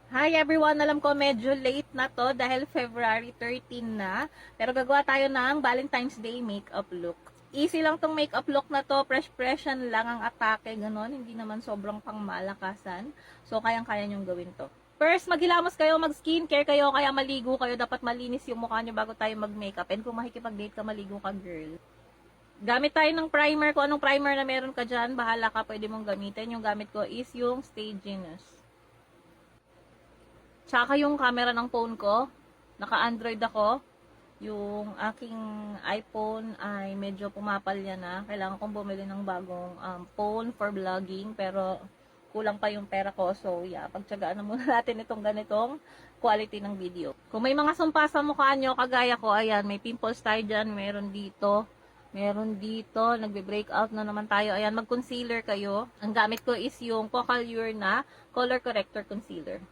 Hi everyone! Alam ko medyo late na to dahil February 13 na. Pero gagawa tayo ng Valentine's Day makeup look. Easy lang tong makeup look na to. Fresh-freshan lang ang atake. Ganon. Hindi naman sobrang pangmalakasan. So, kayang-kaya nyong gawin to. First, maghilamos kayo, mag-skincare kayo, kaya maligo kayo. Dapat malinis yung mukha nyo bago tayo mag-makeup. And kung makikipag-date ka, maligo ka, girl. Gamit tayo ng primer. Kung anong primer na meron ka dyan, bahala ka, pwede mong gamitin. Yung gamit ko is yung Stay Genius. Tsaka yung camera ng phone ko, naka-Android ako. Yung aking iPhone ay medyo pumapalya na. Kailangan kong bumili ng bagong phone for vlogging. Pero kulang pa yung pera ko. So yeah, pagtsagaan na muna natin itong ganitong quality ng video. Kung may mga sumpa sa mukha nyo, kagaya ko, ayan, may pimples tayo dyan. Meron dito. Meron dito. Nagbe-breakout na naman tayo. Ayan, mag-concealer kayo. Ang gamit ko is yung Pocallure na Color Corrector Concealer.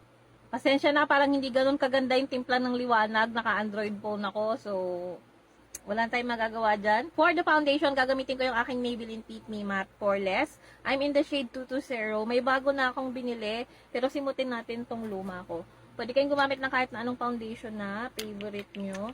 Pasensya na, parang hindi ganun kaganda yung timpla ng liwanag. Naka-Android phone ako, so wala tayong magagawa dyan. For the foundation, gagamitin ko yung aking Maybelline Fit Me Matte Poreless. I'm in the shade 220. May bago na akong binili, pero simutin natin tong luma ko. Pwede kayong gumamit ng kahit na anong foundation na favorite nyo.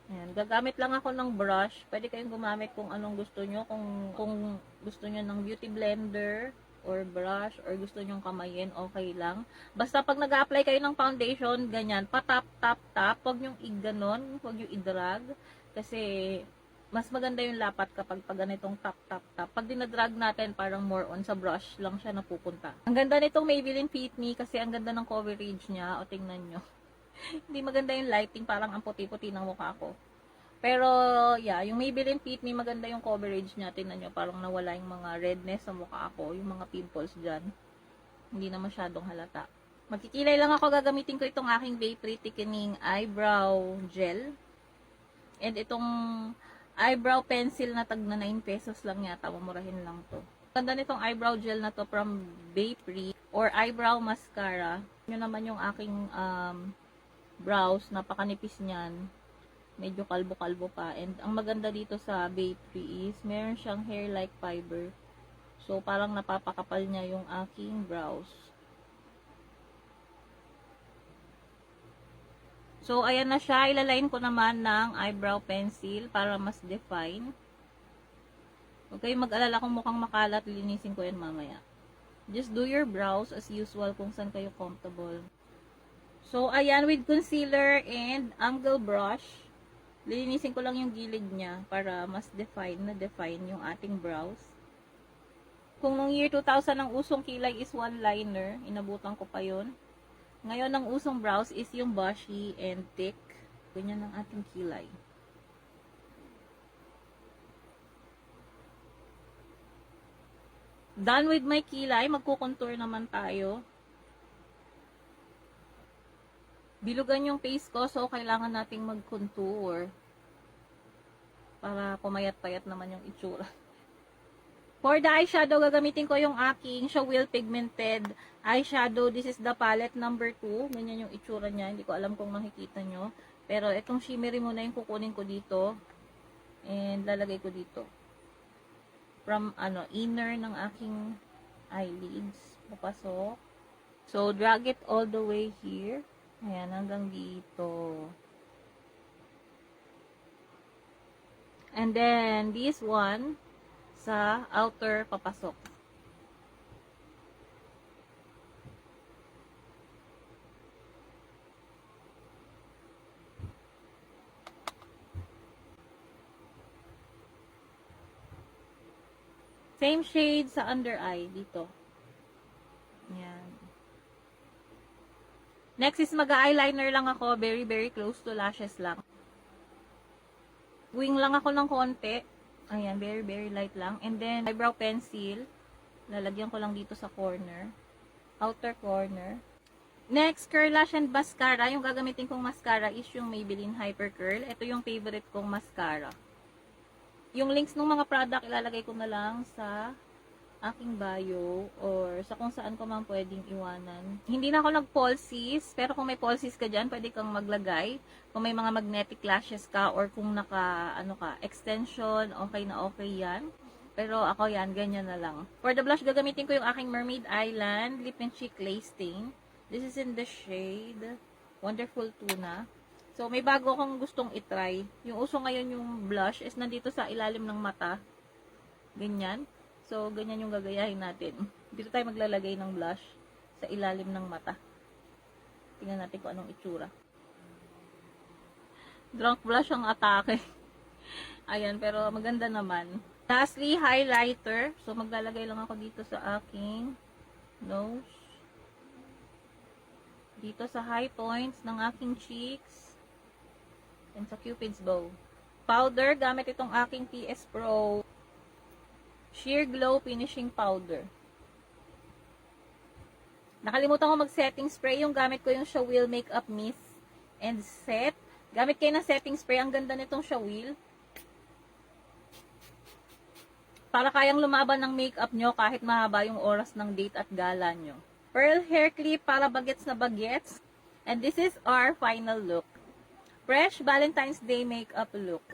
Ayan, gagamit lang ako ng brush. Pwede kayong gumamit kung anong gusto nyo. Kung gusto nyo ng beauty blender, or brush, or gusto nyong kamayin, okay lang. Basta pag nag-apply kayo ng foundation, ganyan, patap, tap, tap, huwag nyong i-ganon, huwag nyong i-drag, kasi mas maganda yung lapat kapag pag ganitong tap, tap, tap. Pag dinadrag natin, parang more on sa brush lang siya napupunta. Ang ganda nitong Maybelline Fit Me, kasi ang ganda ng coverage niya, o tingnan nyo. Hindi maganda yung lighting, parang ang puti-puti ng mukha ko. Pero, yeah, yung Maybelline Fit Me, maganda yung coverage niya. Tingnan nyo, parang nawala yung mga redness sa mukha ko. Yung mga pimples dyan. Hindi na masyadong halata. Magkikilay lang ako. Gagamitin ko itong aking Bay Pretty Thickening Eyebrow Gel. And itong eyebrow pencil na tag na 9 pesos lang yata. Mamurahin lang to. Ganda nitong eyebrow gel na to from Bay Pretty or eyebrow mascara. Yun naman yung aking brows. Napakanipis niyan. Medyo kalbo-kalbo pa. And ang maganda dito sa Bay3 is meron siyang hair-like fiber. So, parang napapakapal niya yung aking brows. So, ayan na siya. Ilaline ko naman ng eyebrow pencil para mas define. Huwag kayong mag-alala kung mukhang makalat. Linisin ko yan mamaya. Just do your brows as usual kung saan kayo comfortable. So, ayan, with concealer and angle brush, lilinisin ko lang yung gilid niya para mas define yung ating brows. Kung nung year 2000 ang usong kilay is one liner, inabutan ko pa yon. Ngayon ang usong brows is yung bushy and thick. Ganyan ang ating kilay. Done with my kilay, magko-contour naman tayo. Bilugan yung face ko, so kailangan nating mag-contour para pumayat-payat naman yung itsura. For the eyeshadow, gagamitin ko yung aking Showwheel Pigmented Eyeshadow. This is the palette number 2. Ganyan yung itsura niya. Hindi ko alam kung makikita nyo. Pero itong shimmery muna yung kukunin ko dito. And lalagay ko dito. From inner ng aking eyelids. Papasok. So, drag it all the way here. Ayan, hanggang dito. And then, this one, sa outer papasok. Same shade sa under eye, dito. Ayan. Next is mag-eyeliner lang ako. Very, very close to lashes lang. Wing lang ako ng konti. Ayan, very, very light lang. And then, eyebrow pencil. Lalagyan ko lang dito sa corner. Outer corner. Next, curl lash and mascara. Yung gagamitin kong mascara is yung Maybelline Hyper Curl. Ito yung favorite kong mascara. Yung links ng mga product, ilalagay ko na lang sa aking bio or sa kung saan ko man pwedeng iwanan. Hindi na ako nag-falsies, pero kung may falsies ka dyan, pwede kang maglagay. Kung may mga magnetic lashes ka or kung naka, extension, okay na okay yan. Pero ako yan, ganyan na lang. For the blush, gagamitin ko yung aking Mermaid Island Lip and Cheek Clay Stain. This is in the shade Wonderful Tuna. So, may bago akong gustong itry. Yung uso ngayon yung blush is nandito sa ilalim ng mata. Ganyan. So, ganyan yung gagayahin natin. Dito tayo maglalagay ng blush sa ilalim ng mata. Tingnan natin kung anong itsura. Drunk blush ang atake. Ayan, pero maganda naman. Lastly, highlighter. So, maglalagay lang ako dito sa aking nose. Dito sa high points ng aking cheeks. And sa Cupid's bow. Powder, gamit itong aking PS Pro Sheer Glow Finishing Powder. Nakalimutan ko mag-setting spray. Yung gamit ko yung Shawil Makeup Mist and Set. Gamit kayo ng setting spray. Ang ganda nitong Shawil. Para kayang lumaban ng makeup nyo kahit mahaba yung oras ng date at gala nyo. Pearl hair clip para bagets na bagets. And this is our final look. Fresh Valentine's Day makeup look.